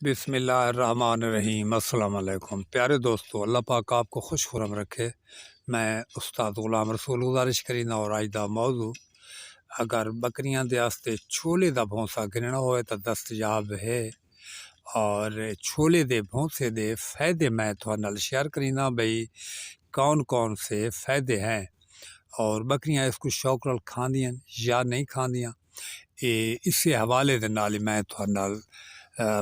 बिस्मिल्लाहिर्रहमानिर्रहीम। अस्सलाम वालेकुम प्यारे दोस्तों, अल्लाह पाक आपको खुश खुरम रखे। मैं उस्ताद ग़ुलाम रसूल गुजारिश करीना और आज दा मौजू अगर बकरियां दे आस्ते छोले दा भौंसा गिनना होए तो दस्तयाब है। और छोले दे भौंसे दे फ़ायदे मैं थोड़े नाल शेयर करीना भाई कौन कौन से फ़ायदे हैं और बकरियां इसको शौक नाल खांदियां या नहीं खांदियां। इस हवाले दे नाल मैं थोड़े नाल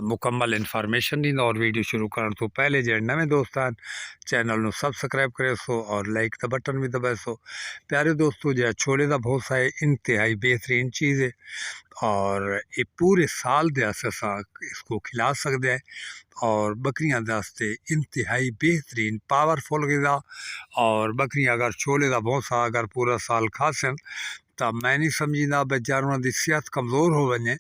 मुकम्मल इन्फॉर्मेशन दी और वीडियो शुरू करने तो पहले जो नवे दोस्त हैं चैनल में सबसक्राइब करे सो और लाइक का बटन भी दबाए सो। प्यारे दोस्तों, जो छोले का भौसा है इंतहाई बेहतरीन चीज़ है और ये पूरे साल दे असा इसको खिला सकते हैं और बकरियां वास्ते इंतहाई बेहतरीन पावरफुल ग़िज़ा। और बकरियां अगर छोले का भौसा अगर पूरा साल खासन तो मैं नहीं समझीदा भाई जानवर की सेहत कमज़ोर हो वने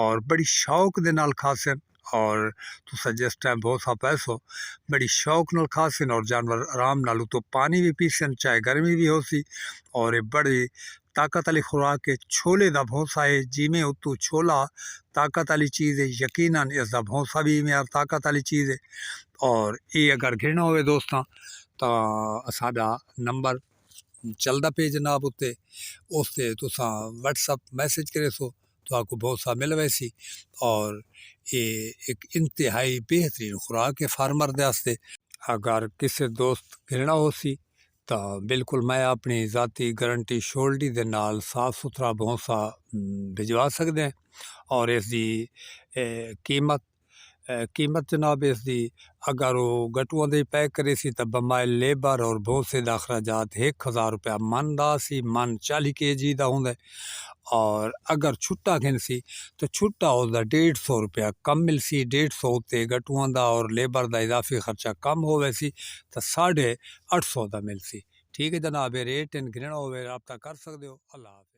और बड़ी शौक दे नाल खासन। और तुसा जिस टाइम भौसा पैसो बड़ी शौक नाल खासन और जानवर आराम नाल तो पानी भी पीसन चाहे गर्मी भी हो सी। और ये बड़ी ताकत वाली खुराक है। छोले का भौसा है जिमें उतू छोला ताकत वाली चीज़ है, यकीनन इसका भौसा भी में ताकत वाली चीज़ है। और ये अगर गिरना हो दोस्तों तो साडा नंबर चलता पे जनाब उत्ते उससे तुसा व्हाट्सअप मैसेज करे सो तो आपको भौसा मिल वैसी। और ये एक इंतहाई बेहतरीन खुराक है फार्मर दे वास्ते। अगर किसी दोस्त गिरना हो सी तो बिल्कुल मैं अपनी ज़ाती गारंटी शोल्डी दे नाल साफ सुथरा भौसा भिजवा सकते हैं। और इसकी कीमत जनाब इसकी अगर वो गटुआं दे पैक करे सी तो बमाए लेबर और भौसे का अखराजात 1000 रुपया मन दा सी, मन 40 kg का होंगे। और अगर छुट्टा घिन सी तो छुट्टा उसका 150 रुपया कम मिल सी। 150 उत्ते गटुआं का और लेबर का इजाफी खर्चा कम हो वैसी तो 850 का मिल सी। ठीक है जनाब, रेट इन गिरना हो रब्ता कर सकते हो। अल्लाह हाफ़िज़।